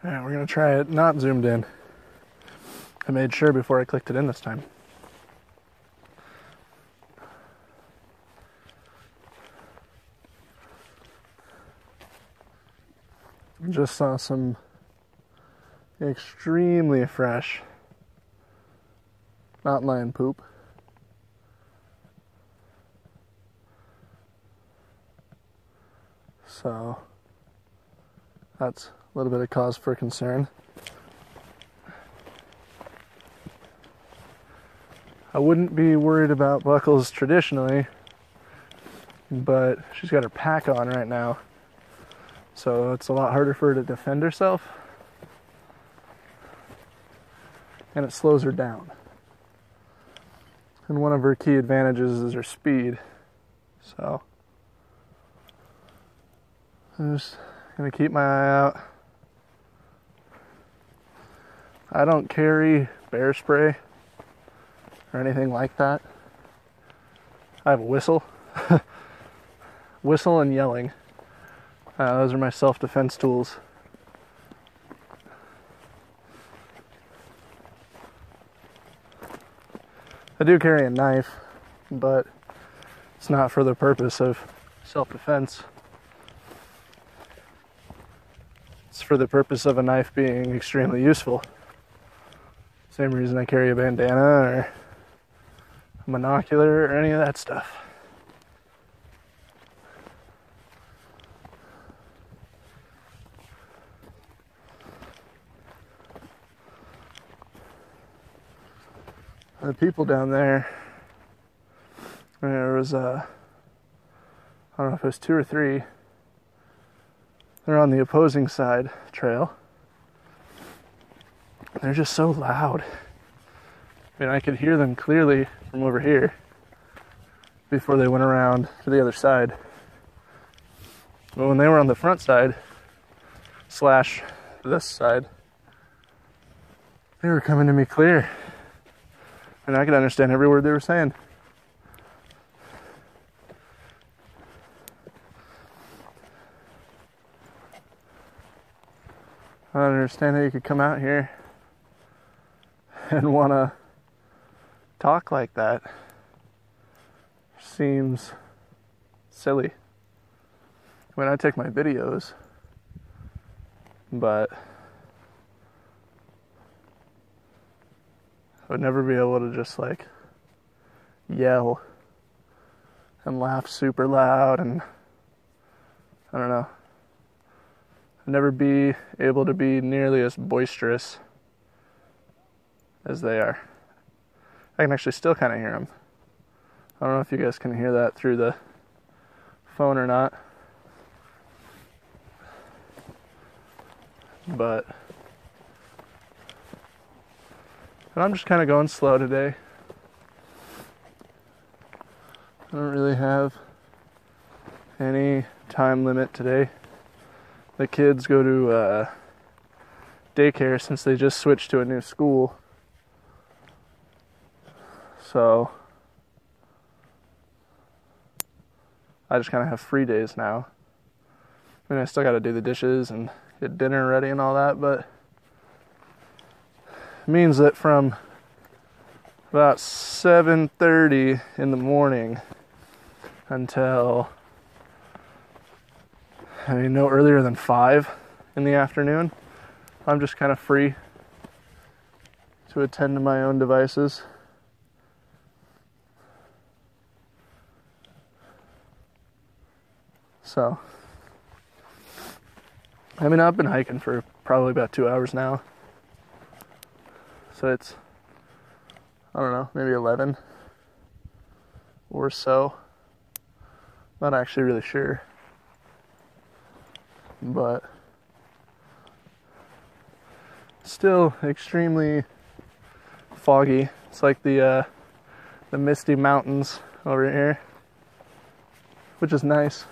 Alright, we're gonna try it not zoomed in. I made sure before I clicked it in this time. Just saw some extremely fresh mountain lion poop. So that's a little bit of cause for concern. I wouldn't be worried about Buckles traditionally, but she's got her pack on right now, so it's a lot harder for her to defend herself, and it slows her down. And one of her key advantages is her speed, so I'm just gonna keep my eye out. I don't carry bear spray or anything like that. I have a whistle. Whistle and yelling. Those are my self-defense tools. I do carry a knife, but it's not for the purpose of self-defense. It's for the purpose of a knife being extremely useful. Same reason I carry a bandana or a monocular or any of that stuff. The people down there was I don't know if it was 2 or 3. They're on the opposing side trail. They're just so loud. I mean, I could hear them clearly from over here before they went around to the other side. But when they were on the front side / this side, they were coming to me clear. And I could understand every word they were saying. I don't understand how you could come out here and want to talk like that. Seems silly. I mean, I take my videos, but I would never be able to just like yell and laugh super loud, and I don't know. I'd never be able to be nearly as boisterous as they are. I can actually still kind of hear them. I don't know if you guys can hear that through the phone or not, but I'm just kind of going slow today. I don't really have any time limit today. The kids go to daycare since they just switched to a new school. So I just kind of have free days now. I mean, I still got to do the dishes and get dinner ready and all that, but it means that from about 7:30 in the morning until, I mean, no earlier than 5 in the afternoon, I'm just kind of free to attend to my own devices. So, I mean, I've been hiking for probably about 2 hours now. So it's, I don't know, maybe 11 or so. Not actually really sure. But still extremely foggy. It's like the misty mountains over here, which is nice.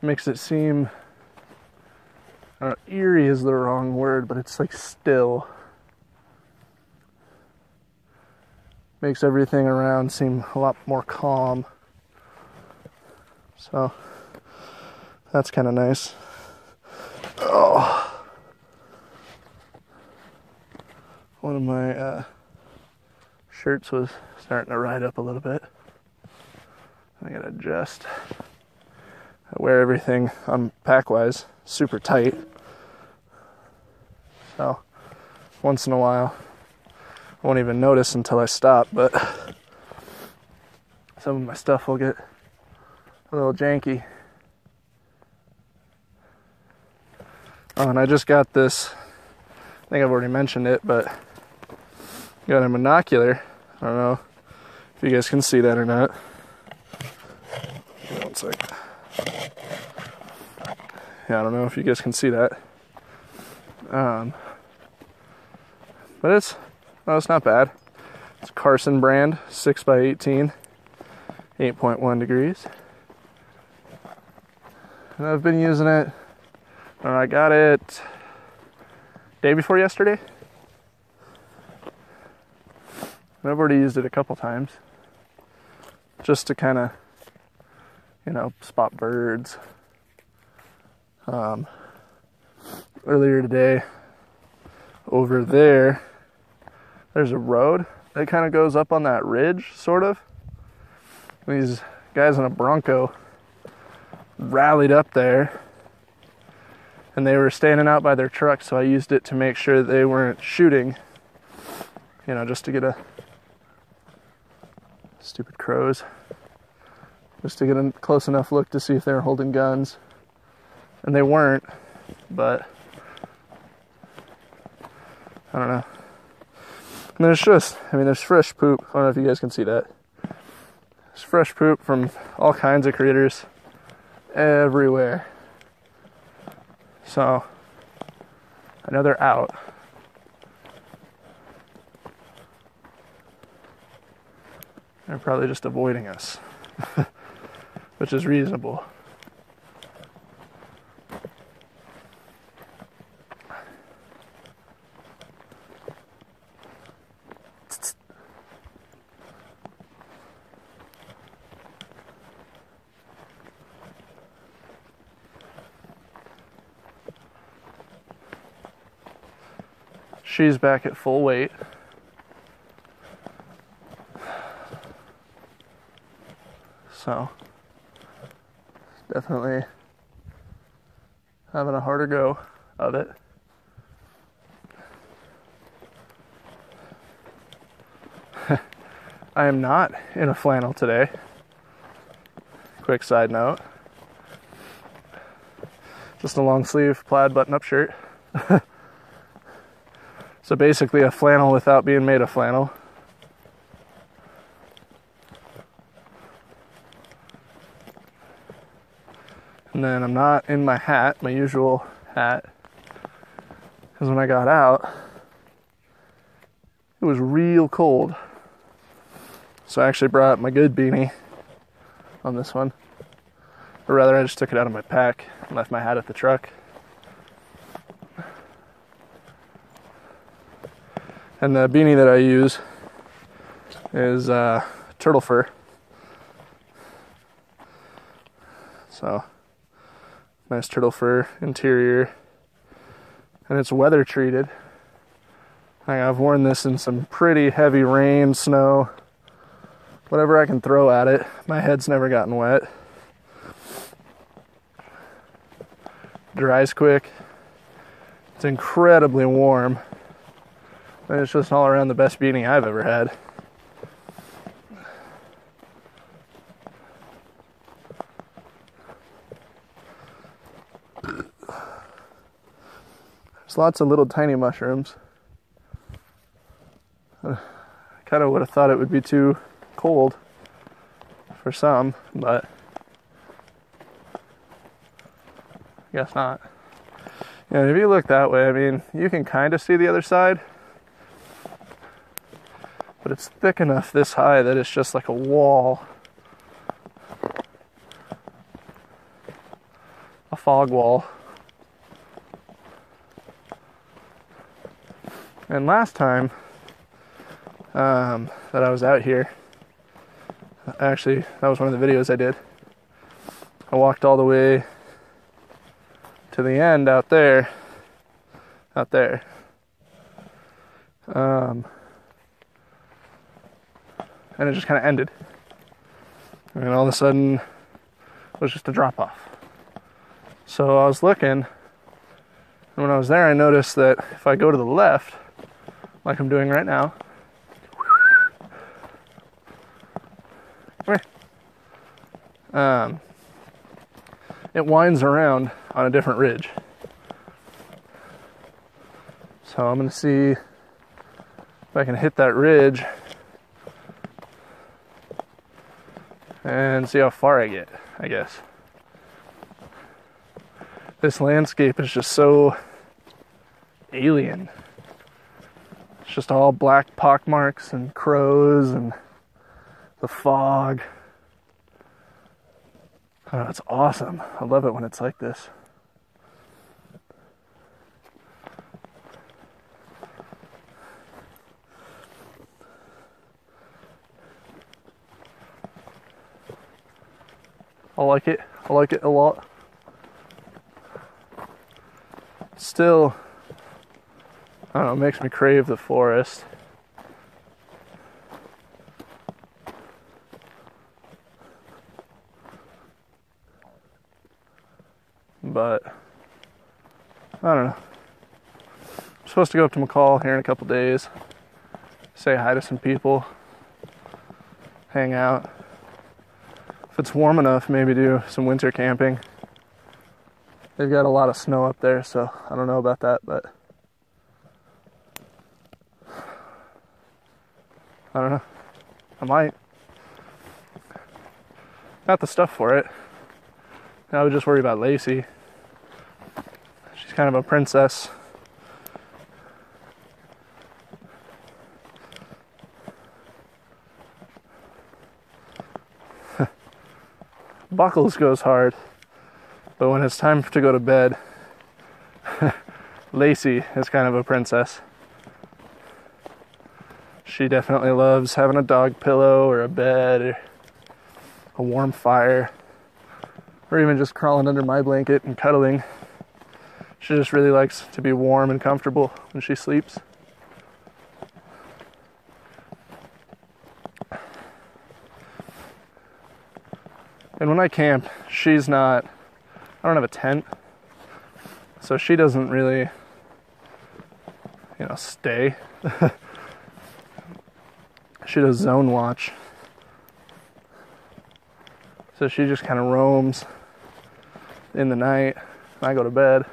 Makes it seem, I don't know, eerie is the wrong word, but it's like still. Makes everything around seem a lot more calm. So that's kind of nice. Oh, one of my shirts was starting to ride up a little bit. I gotta adjust. I wear everything on pack-wise super tight. So once in a while, I won't even notice until I stop, but some of my stuff will get a little janky. Oh, and I just got this, I think I've already mentioned it, but got a monocular. I don't know if you guys can see that or not. One second. Yeah, I don't know if you guys can see that. But it's not bad. It's Carson brand, 6x18, 8.1 degrees. And I've been using it, I got it day before yesterday. And I've already used it a couple times. Just to kind of, spot birds. Earlier today, over there's a road that kind of goes up on that ridge, sort of. These guys in a Bronco rallied up there, and they were standing out by their truck, so I used it to make sure they weren't shooting, just to get a stupid crows, just to get a close enough look to see if they were holding guns, and they weren't, but I don't know. And there's fresh poop. I don't know if you guys can see that. There's fresh poop from all kinds of critters everywhere. So I know they're out. They're probably just avoiding us, which is reasonable. She's back at full weight. So, definitely having a harder go of it. I am not in a flannel today. Quick side note. Just a long sleeve plaid button-up shirt. So basically a flannel without being made of flannel. And then I'm not in my hat, my usual hat, because when I got out, it was real cold. So I actually brought my good beanie on this one. Or rather, I just took it out of my pack and left my hat at the truck. And the beanie that I use is turtle fur. So, nice turtle fur interior. And it's weather treated. I've worn this in some pretty heavy rain, snow, whatever I can throw at it. My head's never gotten wet. Dries quick. It's incredibly warm. And it's just all around the best beanie I've ever had. There's lots of little tiny mushrooms. I kind of would have thought it would be too cold for some, but I guess not. Yeah, if you look that way, I mean, you can kind of see the other side. But it's thick enough this high that it's just like a wall. A fog wall. And last time that I was out here, actually, that was one of the videos I did. I walked all the way to the end out there. And it just kind of ended. And all of a sudden, it was just a drop off. So I was looking, and when I was there, I noticed that if I go to the left, like I'm doing right now, it winds around on a different ridge. So I'm going to see if I can hit that ridge and see how far I get, I guess. This landscape is just so alien. It's just all black pockmarks and crows and the fog. Oh, it's awesome. I love it when it's like this. I like it. I like it a lot. Still, I don't know, it makes me crave the forest. But, I don't know. I'm supposed to go up to McCall here in a couple days, say hi to some people, hang out. If it's warm enough, maybe do some winter camping. They've got a lot of snow up there, so I don't know about that, but I don't know. I might. Got the stuff for it. I would just worry about Lacey. She's kind of a princess. Buckles goes hard, but when it's time to go to bed, Lacey is kind of a princess. She definitely loves having a dog pillow or a bed or a warm fire, or even just crawling under my blanket and cuddling. She just really likes to be warm and comfortable when she sleeps. And when I camp, I don't have a tent, so she doesn't really, stay. She does zone watch. So she just kind of roams in the night. I go to bed.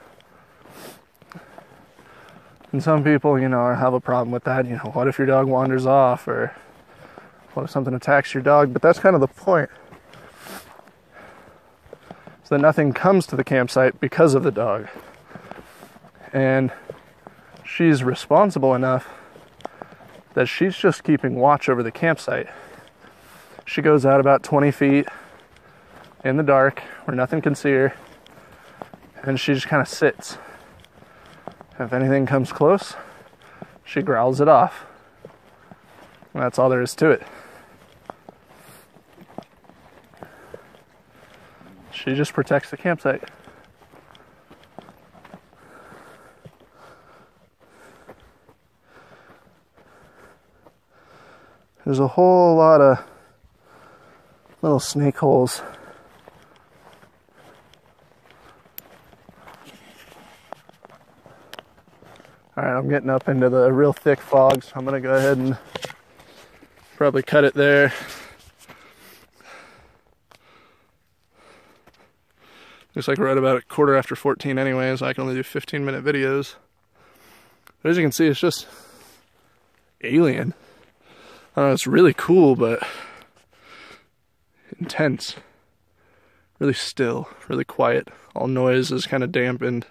And some people, have a problem with that. What if your dog wanders off? Or what if something attacks your dog? But that's kind of the point. So that nothing comes to the campsite because of the dog. And she's responsible enough that she's just keeping watch over the campsite. She goes out about 20 feet in the dark where nothing can see her, and she just kind of sits. If anything comes close, she growls it off. And that's all there is to it. She just protects the campsite. There's a whole lot of little snake holes. Alright, I'm getting up into the real thick fog, so I'm going to go ahead and probably cut it there. Looks like we're at about 14 anyways. I can only do 15-minute videos. But as you can see, it's just alien. It's really cool, but intense. Really still, really quiet. All noise is kind of dampened.